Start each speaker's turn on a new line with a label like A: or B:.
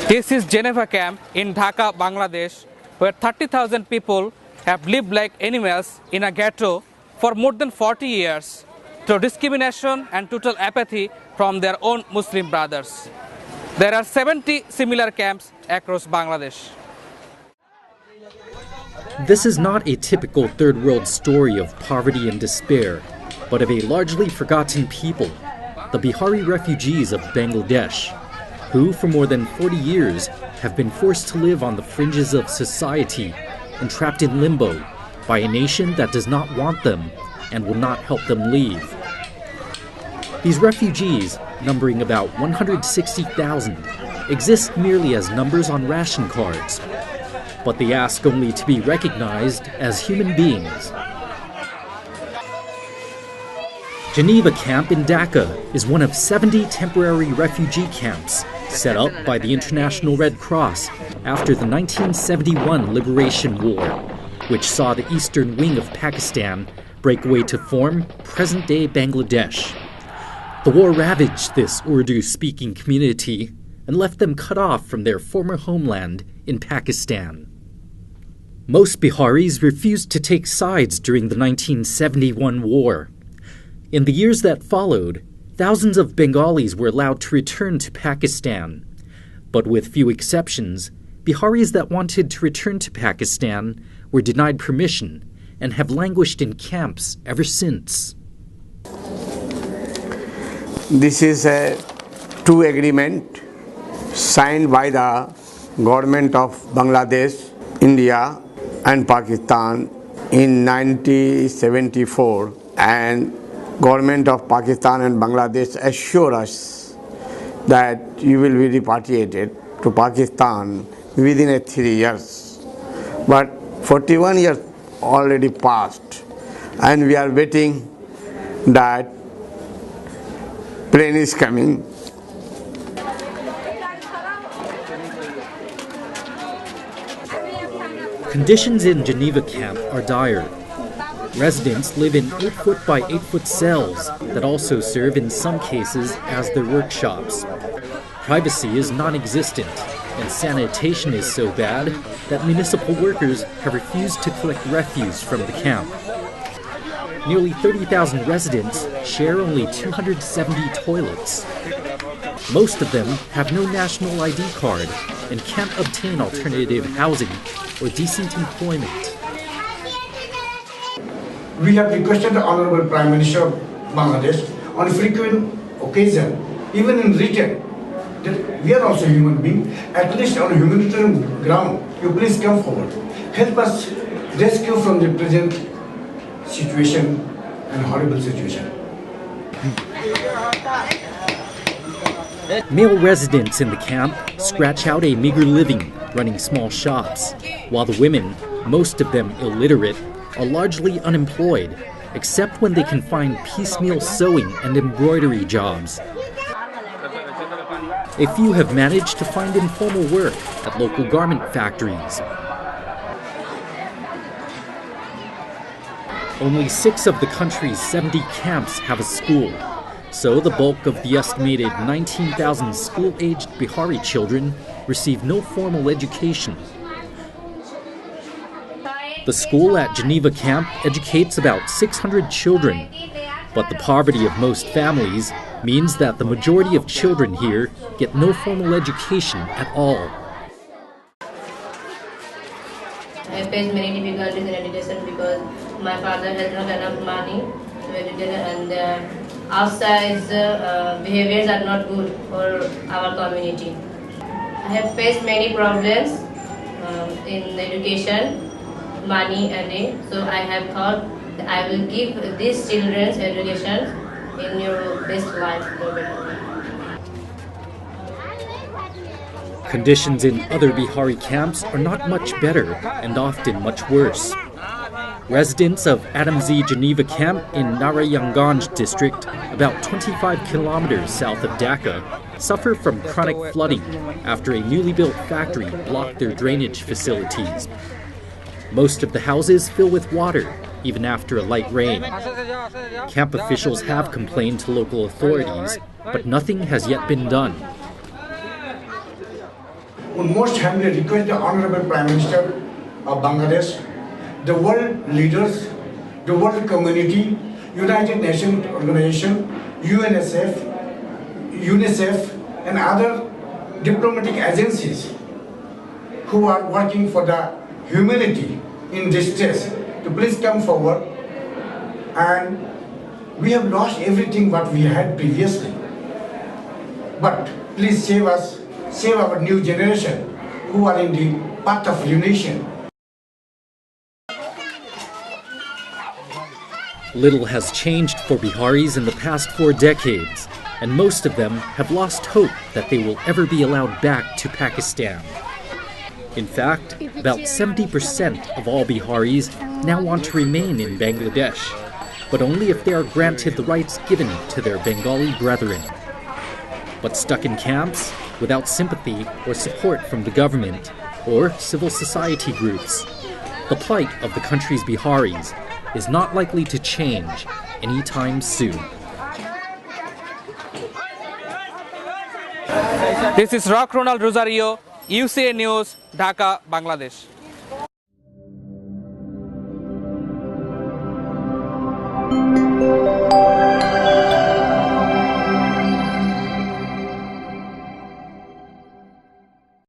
A: This is Geneva camp in Dhaka, Bangladesh, where 30,000 people have lived like animals in a ghetto for more than 40 years through discrimination and total apathy from their own Muslim brothers. There are 70 similar camps across Bangladesh.
B: This is not a typical third world story of poverty and despair, but of a largely forgotten people, the Bihari refugees of Bangladesh, who for more than 40 years have been forced to live on the fringes of society and trapped in limbo by a nation that does not want them and will not help them leave. These refugees, numbering about 160,000, exist merely as numbers on ration cards, but they ask only to be recognized as human beings. Geneva Camp in Dhaka is one of 70 temporary refugee camps set up by the International Red Cross after the 1971 Liberation War, which saw the eastern wing of Pakistan break away to form present-day Bangladesh. The war ravaged this Urdu-speaking community and left them cut off from their former homeland in Pakistan. Most Biharis refused to take sides during the 1971 war. In the years that followed, thousands of Bengalis were allowed to return to Pakistan. But with few exceptions, Biharis that wanted to return to Pakistan were denied permission and have languished in camps ever since.
C: This is a two agreement signed by the government of Bangladesh, India and Pakistan in 1974, and government of Pakistan and Bangladesh assure us that you will be repatriated to Pakistan within 3 years. But 41 years already passed and we are waiting that plane is coming.
B: Conditions in Geneva camp are dire. Residents live in 8-foot by 8-foot cells that also serve in some cases as their workshops. Privacy is non-existent, and sanitation is so bad that municipal workers have refused to collect refuse from the camp. Nearly 30,000 residents share only 270 toilets. Most of them have no national ID card and can't obtain alternative housing or decent employment.
D: We have requested the Honorable Prime Minister of Bangladesh on frequent occasion, even in written, that we are also human beings, at least on a humanitarian ground, you please come forward. Help us rescue from the present situation and horrible situation.
B: Male residents in the camp scratch out a meager living running small shops, while the women, most of them illiterate, are largely unemployed, except when they can find piecemeal sewing and embroidery jobs. A few have managed to find informal work at local garment factories. Only 6 of the country's 70 camps have a school, so the bulk of the estimated 19,000 school-aged Bihari children receive no formal education. The school at Geneva camp educates about 600 children, but the poverty of most families means that the majority of children here get no formal education at all.
E: I faced many difficulties in education because my father has not enough money to educate, and outside behaviors are not good for our community. I have faced many problems in education, money and so I have thought that I will give these children's education in your best life.
B: Conditions in other Bihari camps are not much better and often much worse. Residents of Adamzi Geneva camp in Narayanganj district, about 25 kilometers south of Dhaka, suffer from chronic flooding after a newly built factory blocked their drainage facilities. Most of the houses fill with water, even after a light rain. Camp officials have complained to local authorities, but nothing has yet been done.
D: We most humbly request the Honorable Prime Minister of Bangladesh, the world leaders, the world community, United Nations Organization, UNICEF, and other diplomatic agencies who are working for the humanity in distress to please come forward. And we have lost everything what we had previously. But please save us, save our new generation who are in the path of unition.
B: Little has changed for Biharis in the past 4 decades, and most of them have lost hope that they will ever be allowed back to Pakistan. In fact, about 70% of all Biharis now want to remain in Bangladesh, but only if they are granted the rights given to their Bengali brethren. But stuck in camps, without sympathy or support from the government or civil society groups, the plight of the country's Biharis is not likely to change anytime soon.
A: This is Rock Ronald Rosario, UCA News, Dhaka, Bangladesh.